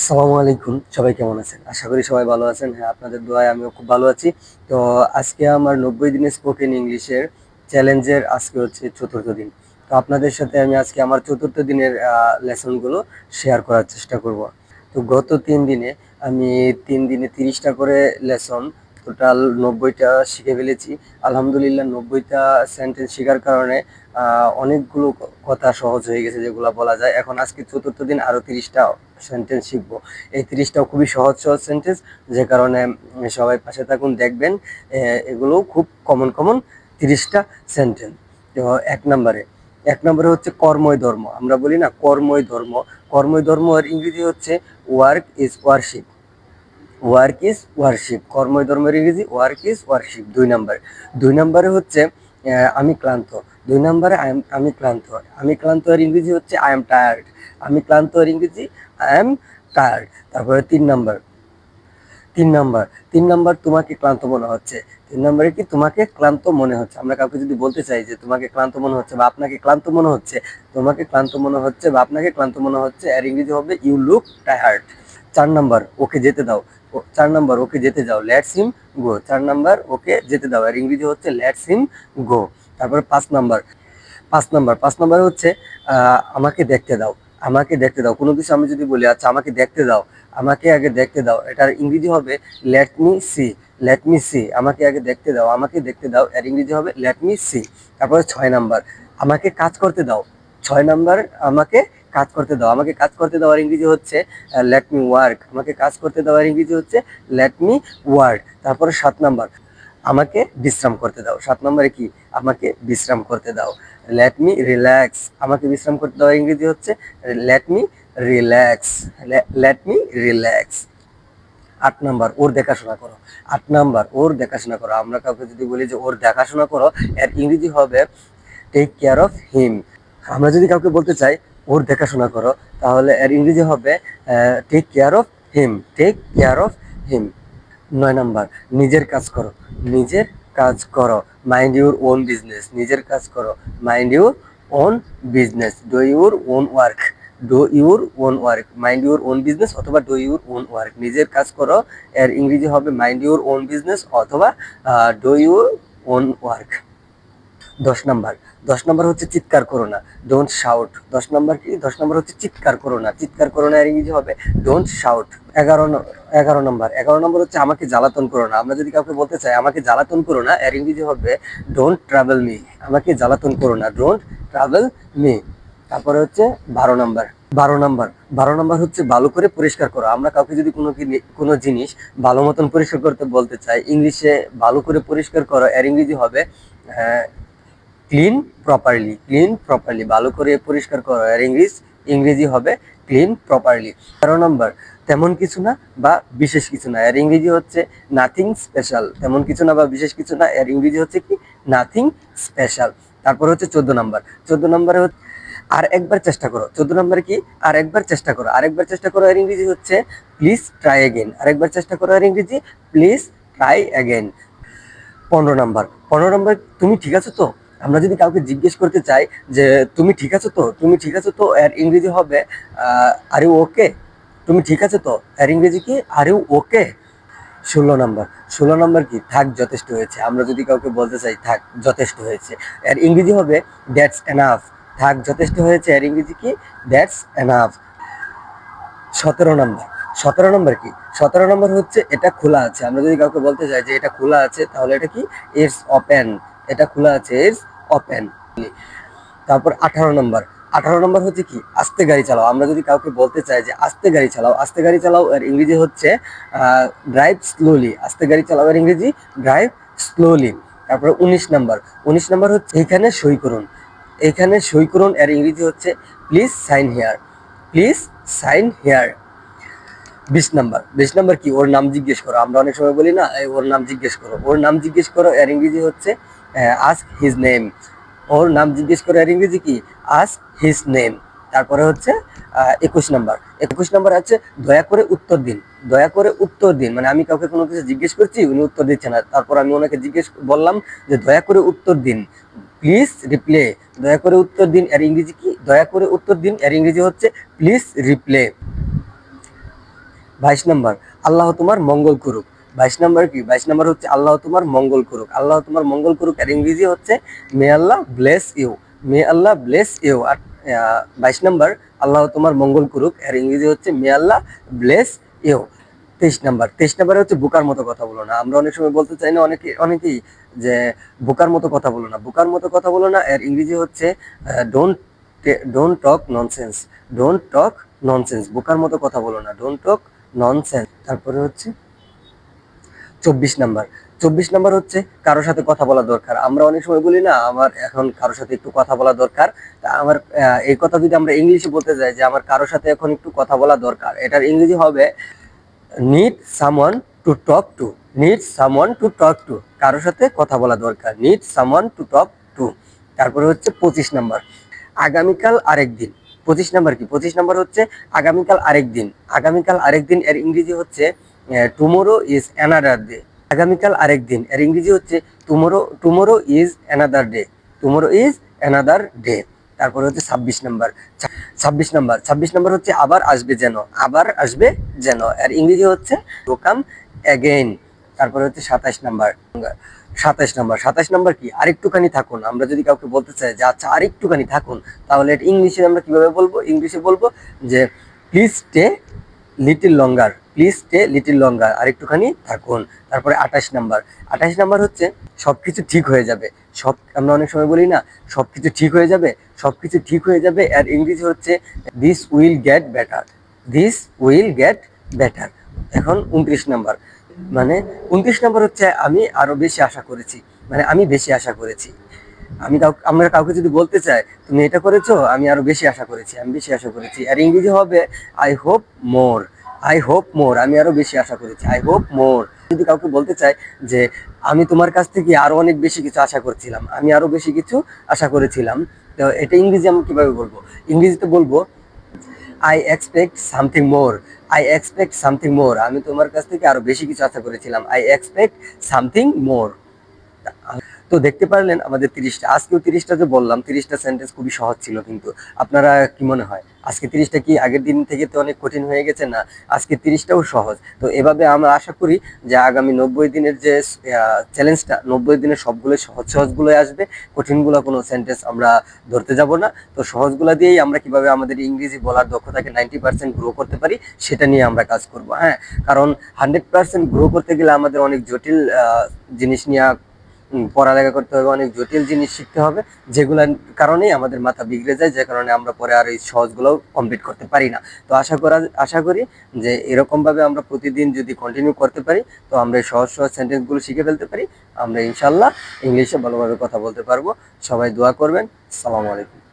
আসসালামু আলাইকুম, সবাই কেমন আছেন? আশা করি সবাই ভালো আছেন। হ্যাঁ, আপনাদের দোয়ায় আমিও খুব ভালো আছি। তো আজকে আমার 90 দিনের স্পোকেন ইংলিশের চ্যালেঞ্জের আজকে হচ্ছে চতুর্থ দিন। তো আপনাদের সাথে আমি আজকে আমার চতুর্থ দিনের লেসনগুলো শেয়ার করার চেষ্টা করব। তো গত 3 দিনে আমি 3 দিনে 30টা করে লেসন, টোটাল 90টা শিখে ফেলেছি। আলহামদুলিল্লাহ, 90টা সেন্টেন্স শেখার কারণে অনেকগুলো কথা সহজ হয়ে গেছে, যেগুলো বলা যায়। এখন আজকে চতুর্থ দিন, আরো 30টা সেন্টেন্স শিখবো। এই 30টাও খুবই সহজ সহজ সেন্টেন্স, যে কারণে সবাই পাশে থাকুন, দেখবেন। এগুলো খুব কমন কমন 30টা সেন্টেন্স। তো এক নম্বরে হচ্ছে কর্মই ধর্ম। আমরা বলি না কর্মই ধর্ম। কর্মই ধর্ম এর ইংরেজি হচ্ছে work is worship. Work is worship, কর্মই ধর্মের ইংরেজি ওয়ার্ক ইজ ওয়ার্শিপ। 2 নম্বরে হচ্ছে আমি ক্লান্ত। 2 নম্বরে আমি ক্লান্ত। আমি ক্লান্ত এর ইংরেজি হচ্ছে আই এম টায়ার্ড। আমি ক্লান্ত এর ইংরেজি আই এম টায়ার্ড। তারপরে 3 নাম্বার তোমাকে ক্লান্ত মনে হচ্ছে। 3 নম্বরে কি তোমাকে ক্লান্ত মনে হচ্ছে। আমরা কাউকে যদি বলতে চাই যে তোমাকে ক্লান্ত মনে হচ্ছে বা আপনাকে ক্লান্ত মনে হচ্ছে, তোমাকে ক্লান্ত মনে হচ্ছে বা আপনাকে ক্লান্ত মনে হচ্ছে, এর ইংরেজি হবে ইউ লুক টায়ার্ড। 4 নাম্বার ওকে যেতে দাও। 4 নাম্বার ওকে যেতে দাও, লেটস হিম গো। 4 নাম্বার ওকে যেতে দাও, এর ইংরেজি হচ্ছে লেটস হিম গো। তারপরে 5 নাম্বার হচ্ছে আমাকে দেখতে দাও। আমাকে দেখতে দাও, কোনো কিছু আমি যদি বলি আচ্ছা আমাকে দেখতে দাও, আমাকে আগে দেখতে দাও, এটার ইংরেজি হবে let me see. Let me see, আমাকে আগে দেখতে দাও, আমাকে দেখতে দাও, এর ইংরেজি হবে লেট মি সি। তারপরে 6 নাম্বার আমাকে কাজ করতে দাও। 6 নাম্বার আমাকে কাজ করতে দাও। আমাকে কাজ করতে দেওয়ার ইংরেজি হচ্ছে লেট মি ওয়ার্ক। আমাকে কাজ করতে দেওয়ার ইংরেজি হচ্ছে লেট মি ওয়ার্ক। তারপরে 7 নাম্বার আমাকে বিশ্রাম করতে দাও। 7 নম্বরে কি আমাকে বিশ্রাম করতে দাও, লেট মি রিল্যাক্স। আমাকে বিশ্রাম করতে দাও ইংরেজি হচ্ছে let me relax. Let me relax. 8 number ওর দেখাশোনা করো। 8 নাম্বার ওর দেখাশোনা করো। আমরা কাউকে যদি বলি যে ওর দেখাশোনা করো, এর ইংরেজি হবে টেক কেয়ার অফ হিম। আমরা যদি কাউকে বলতে চাই ওর দেখাশোনা করো, তাহলে এর ইংরেজি হবে take care of him. Take care of him. 9 number নিজের কাজ করো। নিজের কাজ করো, মাইন্ড ইউর ওন বিজনেস। নিজের কাজ করো, mind your own business. Do your own work. Do your own work, mind your own business অথবা ডু ইউর ওন ওয়ার্ক। নিজের কাজ করো, এর ইংরেজি হবে মাইন্ড ইউর ওন বিজনেস অথবা do your own work. 10 number 10 number হচ্ছে চিৎকার করো না, ডোন্ট শাউট। 10 নাম্বার কি? 10 নাম্বার হচ্ছে চিৎকার করো না। চিৎকার করো না এর ইংরেজি হবে ডোন্ট শাউট। 11 নাম্বার হচ্ছে আমাকে জ্বালাতন করো না। আমরা যদি কাউকে বলতে চাই আমাকে জ্বালাতন করো না, এর ইংরেজি হবে ডোন্ট ট্রাভেল মি। আমাকে জ্বালাতন করো না, ডোন্ট ট্রাভেল মি। তারপরে হচ্ছে 12 নাম্বার 12 নাম্বার 12 নাম্বার হচ্ছে ভালো করে পরিষ্কার করো। আমরা কাউকে যদি কোনো জিনিস ভালো মতন পরিষ্কার করতে বলতে চাই, ইংলিশে ভালো করে পরিষ্কার করো এর ইংরেজি হবে ক্লিন প্রপারলি। ক্লিন প্রপারলি, ভালো করে পরিষ্কার করো এর ইংরেজি হবে ক্লিন প্রপারলি। 13 নম্বর তেমন কিছু না বা বিশেষ কিছু না, এর ইংরেজি হচ্ছে নাথিং স্পেশাল। তেমন কিছু না বা বিশেষ কিছু না, এর ইংরেজি হচ্ছে কি নাথিং স্পেশাল। তারপর হচ্ছে 14 নম্বর 14 নম্বরে হচ্ছে আর একবার চেষ্টা করো। 14 নম্বরে কি? আর একবার চেষ্টা করো। আরেকবার চেষ্টা করো এর ইংরেজি হচ্ছে প্লিজ ট্রাই অ্যাগেন। আরেকবার চেষ্টা করো এর ইংরেজি প্লিজ ট্রাই অ্যাগেন। 15 নম্বর তুমি ঠিক আছো তো। আমরা যদি কাউকে জিজ্ঞেস করতে চাই যে তুমি ঠিক আছো তো, তুমি ঠিক আছো তো, এর ইংরেজি হবে আর ইউ ওকে। তুমি ঠিক আছো তো, এর ইংরেজি কি আর ইউ ওকে। 16 নম্বর 16 নম্বর কি? থাক যথেষ্ট হয়েছে। আমরা যদি কাউকে বলতে চাই থাক যথেষ্ট হয়েছে, এর ইংরেজি হবে দ্যাটস এনাফ। থাক যথেষ্ট হয়েছে, এর ইংরেজি কি দ্যাটস এনাফ। 17 নম্বর 17 নম্বর কি? 17 নম্বর হচ্ছে এটা খোলা আছে। আমরা যদি কাউকে বলতে চাই যে এটা খোলা আছে, তাহলে এটা কি ইটস ওপেন। এটা খোলা আছে, ইটস ওপেন। তারপর 18 নম্বর 18 নম্বর হচ্ছে কি আস্তে গাড়ি চালাও। আমরা যদি কাউকে বলতে চাই যে আস্তে গাড়ি চালাও, আস্তে গাড়ি চালাও এর ইংরেজি হচ্ছে ড্রাইভ স্লোলি। আস্তে গাড়ি চালাও এর ইংরেজি ড্রাইভ স্লোলি। তারপরে 19 নম্বর 19 নম্বর হচ্ছে এখানে সই করুন। এখানে সই করুন এর ইংরেজি হচ্ছে please sign here. Please sign here. 20 number 20 number কি? ওর নাম জিজ্ঞেস করো। আমরা অনেক সময় বলি না ওর নাম জিজ্ঞেস করো। ওর নাম জিজ্ঞেস করো এর ইংরেজি হচ্ছে আস্ক হিজ নেম। ওর নাম জিজ্ঞেস করো এর ইংরেজি কি আস্ক হিজ নেম। তারপরে হচ্ছে 21 নম্বর 21 নম্বর আছে দয়া করে উত্তর দিন। দয়া করে উত্তর দিন, মানে আমি কাউকে কোনো কিছু জিজ্ঞেস করছি, উনি উত্তর দিচ্ছে না, তারপর আমি ওনাকে জিজ্ঞেস বললাম যে দয়া করে উত্তর দিন, প্লিজ রিপ্লে। দয়া করে উত্তর দিন এর ইংরেজি কি? দয়া করে উত্তর দিন এর ইংরেজি হচ্ছে প্লিজ রিপ্লে। 22 নাম্বার, আল্লাহ তোমার মঙ্গল করুক। 22 নাম্বার কি? 22 নাম্বার হচ্ছে আল্লাহ তোমার মঙ্গল করুক। আল্লাহ তোমার মঙ্গল করুক এর ইংরেজি হচ্ছে may Allah bless you. May Allah bless you. আর 22 নাম্বার, আল্লাহ তোমার মঙ্গল করুক এর ইংরেজি হচ্ছে may Allah bless you. 23 number, 23 number হচ্ছে বোকার মতো কথা বলো না। আমরা অনেক সময় বলতে চাই না, অনেকেই যে বোকার মতো কথা বলো না, বোকার মতো কথা বলো না এর ইংরেজি হচ্ছে don't don't talk nonsense. Don't talk nonsense, বোকার মতো কথা বলো না, ডোন্ট টক ননসেন্স। তারপরে হচ্ছে 24 নাম্বার, 24 নাম্বার হচ্ছে কারোর সাথে কথা বলা দরকার। আমরা অনেক সময় বলি না, আমার এখন কারোর সাথে একটু কথা বলা দরকার। তা আমার এই কথা যদি আমরা ইংলিশে বলতে যাই যে আমার কারোর সাথে এখন একটু কথা বলা দরকার, এটার ইংরেজি হবে need someone to talk to. Need someone to talk to, কারোর সাথে কথা বলা দরকার, need someone to talk to. তারপরে হচ্ছে 25 নাম্বার, আগামীকাল আরেক দিন। 25 নাম্বার কি? 25 নাম্বার হচ্ছে আগামীকাল আরেক দিন। আগামীকাল আরেক দিন এর ইংরেজি হচ্ছে টুমোরো ইজ অ্যানাদার ডে। আগামীকাল আরেক দিন এর ইংরেজি হচ্ছে tomorrow is another day. Tomorrow is another day. তারপরে হচ্ছে 26 নাম্বার, 26 নাম্বার, 26 নাম্বার হচ্ছে আবার আসবে যেন। আবার আসবে যেন এর ইংরেজি হচ্ছে টু কাম অ্যাগেইন। তারপরে হচ্ছে 27 নাম্বার, 27 নাম্বার, 27 নাম্বার কি? আরেকটুখানি থাকুন। আমরা যদি কাউকে বলতে চাই যে আচ্ছা আরেকটুখানি থাকুন, তাহলে এটা ইংলিশে আমরা কিভাবে বলবো? ইংলিশে বলবো যে please stay little longer. Please stay little longer, আরেকটুখানি থাকুন। তারপরে 28 নাম্বার, 28 নাম্বার হচ্ছে সবকিছু ঠিক হয়ে যাবে। আমরা অনেক সময় বলি না সবকিছু ঠিক হয়ে যাবে, সবকিছু ঠিক হয়ে যাবে এর ইংরেজি হচ্ছে this will get better. This will get better. এখন 29 নাম্বার, মানে 29 নাম্বার হচ্ছে আমি আরো বেশি আশা করেছি। মানে আমি বেশি আশা করেছি। আমরা কাউকে যদি বলতে চাই তুমি এটা করেছো, আমি আরো বেশি আশা করেছি, আমি বেশি আশা করেছি, আর ইংরেজি হবে I hope more. I hope more, আমি আরো বেশি আশা করেছি, আই হোপ মোর। যদি কাউকে বলতে চাই যে আমি তোমার কাছ থেকে আরো অনেক বেশি কিছু আশা করছিলাম, আমি আরো বেশি কিছু আশা করেছিলাম, তো এটা ইংরেজি আমি কিভাবে বলবো? ইংরেজিতে বলবো I expect something more. I expect something more, আমি তোমার কাছ থেকে আরো বেশি কিছু আশা করেছিলাম, আই এক্সপেক্ট সামথিং মোর। তো দেখতে পারলেন আমাদের 30টা, আজকেও 30টা যে বললাম, 30টা সেন্টেন্স খুবই সহজ ছিল। কিন্তু আপনারা কি মনে হয় আজকে 30টা কি আগের দিন থেকে তো অনেক কঠিন হয়ে গেছে না? আজকে 30টাও সহজ। তো এভাবে আমরা আশা করি যে আগামী 90 দিনের যে চ্যালেঞ্জটা, 90 দিনের সবগুলো সহজ সহজগুলো আসবে, কঠিনগুলো কোনো সেন্টেন্স আমরা ধরতে যাব না। তো সহজগুলো দিয়েই আমরা কিভাবে আমাদের ইংরেজি বলার দক্ষতাকে 90% গ্রো করতে পারি সেটা নিয়ে আমরা কাজ করব। হ্যাঁ, কারণ 100% গ্রো করতে গেলে আমাদের অনেক জটিল জিনিস নিয়ে পড়ালেখা করতে হবে, অনেক জটিল জিনিস শিখতে হবে, যেগুলোর কারণেই আমাদের মাথা বিগড়ে যায়, যে কারণে আমরা পরে আর এই সহজগুলো কমপ্লিট করতে পারি না। তো আশা করি যে এরকম ভাবে আমরা প্রতিদিন যদি কন্টিনিউ করতে পারি, তো আমরা এই সহজ সহজ সেন্টেন্সগুলো শিখে ফেলতে পারি, আমরা ইনশাল্লাহ ইংলিশে ভালোভাবে কথা বলতে পারবো। সবাই দোয়া করবেন। আসসালামু আলাইকুম।